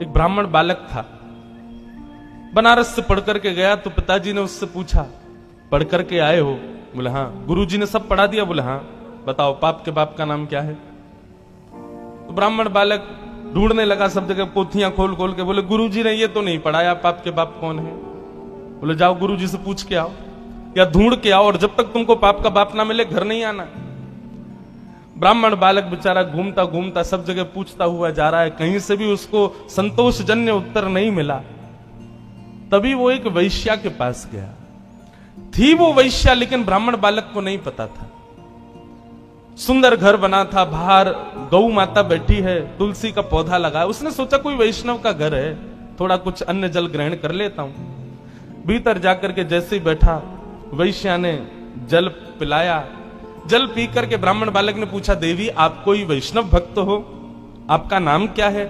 एक ब्राह्मण बालक था, बनारस से पढ़ करके गया तो पिताजी ने उससे पूछा, पढ़ करके आए हो? बोले हाँ। गुरुजी ने सब पढ़ा दिया? बोले हाँ। बताओ पाप के बाप का नाम क्या है? तो ब्राह्मण बालक ढूंढने लगा सब जगह, पोथियां खोल खोल के। बोले गुरुजी ने ये तो नहीं पढ़ाया, पाप के बाप कौन है? बोले जाओ गुरुजी से पूछ के आओ या ढूंढ के आओ, और जब तक तुमको पाप का बाप ना मिले घर नहीं आना। ब्राह्मण बालक बेचारा घूमता घूमता सब जगह पूछता हुआ जा रहा है, कहीं से भी उसको संतोषजन्य उत्तर नहीं मिला। तभी वो एक वैश्या के पास गया। थी वो वैश्या, लेकिन ब्राह्मण बालक को नहीं पता था। सुंदर घर बना था, बाहर गौ माता बैठी है, तुलसी का पौधा लगा है। उसने सोचा कोई वैष्णव का घर है, थोड़ा कुछ अन्न जल ग्रहण कर लेता हूं। भीतर जाकर के जैसे ही बैठा, वैश्या ने जल पिलाया। जल पी करके ब्राह्मण बालक ने पूछा, देवी आप कोई वैष्णव भक्त हो? आपका नाम क्या है?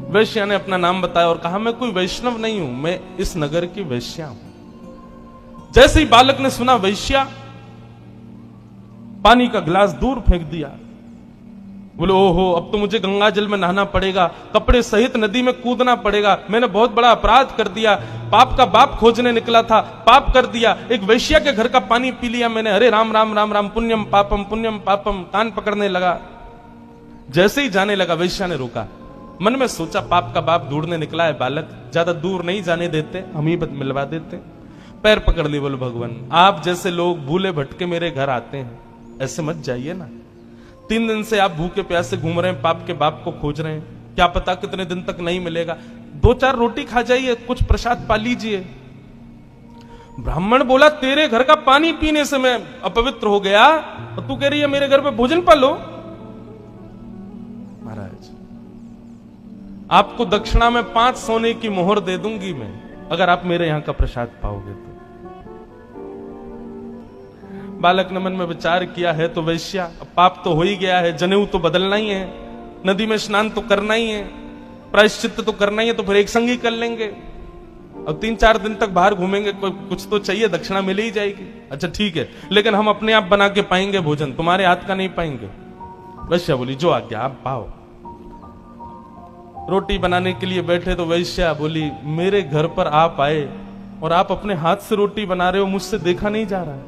वैश्या ने अपना नाम बताया और कहा, मैं कोई वैष्णव नहीं हूं, मैं इस नगर की वैश्या हूं। जैसे ही बालक ने सुना वैश्या, पानी का गिलास दूर फेंक दिया। बोले ओहो, अब तो मुझे गंगा जल में नहाना पड़ेगा, कपड़े सहित नदी में कूदना पड़ेगा, मैंने बहुत बड़ा अपराध कर दिया, पाप का बाप खोजने निकला था, पाप कर दिया, एक वैश्या के घर का पानी पी लिया मैंने, अरे राम राम राम राम, पुण्यम पापम, कान पकड़ने लगा। जैसे ही जाने लगा, वैश्या ने रोका। मन में सोचा, पाप का बाप ढूंढने निकला है बालक, ज्यादा दूर नहीं जाने देते, हम ही मिलवा देते। पैर पकड़ लिए, बोले भगवान आप जैसे लोग भूले भटके मेरे घर आते हैं, ऐसे मत जाइए ना। 3 दिन से आप भूखे प्यासे घूम रहे हैं, पाप के बाप को खोज रहे हैं, क्या पता कितने दिन तक नहीं मिलेगा, 2-4 रोटी खा जाइए, कुछ प्रसाद पा लीजिए। ब्राह्मण बोला, तेरे घर का पानी पीने से मैं अपवित्र हो गया और तू कह रही है मेरे घर पे भोजन पालो? महाराज आपको दक्षिणा में 5 सोने की मोहर दे दूंगी मैं, अगर आप मेरे यहां का प्रसाद पाओगे तो। बालक ने मन में विचार किया है तो वैश्या, अब पाप तो हो ही गया है, जनेऊ तो बदलना ही है, नदी में स्नान तो करना ही है, प्रायश्चित्त तो करना ही है, तो फिर एक संग ही कर लेंगे। अब 3-4 दिन तक बाहर घूमेंगे, कुछ तो चाहिए, दक्षिणा मिल ही जाएगी। अच्छा ठीक है, लेकिन हम अपने आप बना के पाएंगे भोजन, तुम्हारे हाथ का नहीं पाएंगे। वैश्या बोली, जो आज्ञा आप पाओ। रोटी बनाने के लिए बैठे तो वैश्या बोली, मेरे घर पर आप आए और आप अपने हाथ से रोटी बना रहे हो, मुझसे देखा नहीं जा रहा है,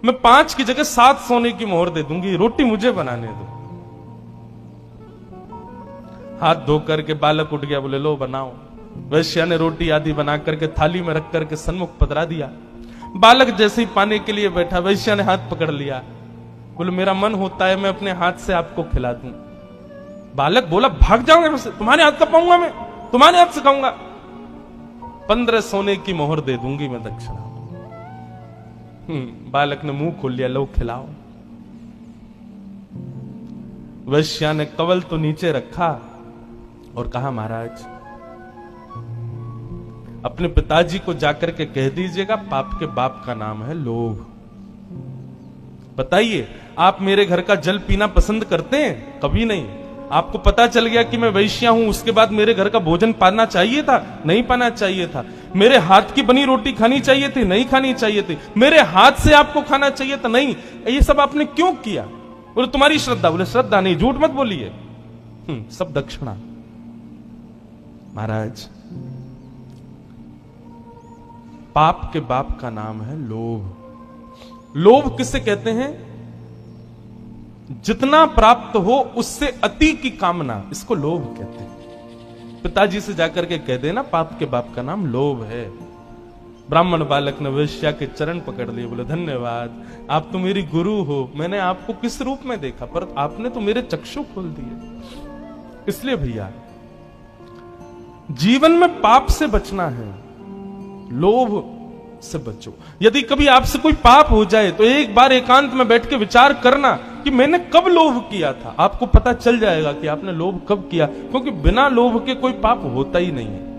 मैं 5 की जगह 7 सोने की मोहर दे दूंगी, रोटी मुझे बनाने दो। हाथ धो करके बालक उठ गया, बोले लो बनाओ। वैश्या ने रोटी आदि बना करके थाली में रख करके सन्मुख पधरा दिया। बालक जैसे ही पाने के लिए बैठा, वैश्या ने हाथ पकड़ लिया, बोले मेरा मन होता है मैं अपने हाथ से आपको खिला दूं। बालक बोला, भाग जाऊंगा, तुम्हारे हाथ का पाऊंगा मैं, तुम्हारे हाथ से खाऊंगा। 15 सोने की मोहर दे दूंगी मैं दक्षिणा। बालक ने मुंह खोल लिया, लो खिलाओ। वैश्या ने कवल तो नीचे रखा और कहा, महाराज अपने पिताजी को जाकर के कह दीजिएगा, पाप के बाप का नाम है लोभ। बताइए, आप मेरे घर का जल पीना पसंद करते हैं? कभी नहीं। आपको पता चल गया कि मैं वैश्या हूं, उसके बाद मेरे घर का भोजन पाना चाहिए था? नहीं पाना चाहिए था। मेरे हाथ की बनी रोटी खानी चाहिए थी? नहीं खानी चाहिए थी। मेरे हाथ से आपको खाना चाहिए था? नहीं। ये सब आपने क्यों किया? बोले तुम्हारी श्रद्धा। बोले श्रद्धा नहीं, झूठ मत बोलिए, सब दक्षिणा। महाराज पाप के बाप का नाम है लोभ। लोभ किसे कहते हैं? जितना प्राप्त हो उससे अति की कामना, इसको लोभ कहते हैं। पिताजी से जाकर के कह देना, पाप के बाप का नाम लोभ है। ब्राह्मण बालक ने वैश्या के चरण पकड़ लिए, बोले धन्यवाद, आप तो मेरी गुरु हो, मैंने आपको किस रूप में देखा, पर आपने तो मेरे चक्षु खोल दिए। इसलिए भैया जीवन में पाप से बचना है, लोभ से बचो। यदि कभी आपसे कोई पाप हो जाए तो एक बार एकांत में बैठ के विचार करना कि मैंने कब लोभ किया था। आपको पता चल जाएगा कि आपने लोभ कब किया, क्योंकि बिना लोभ के कोई पाप होता ही नहीं है।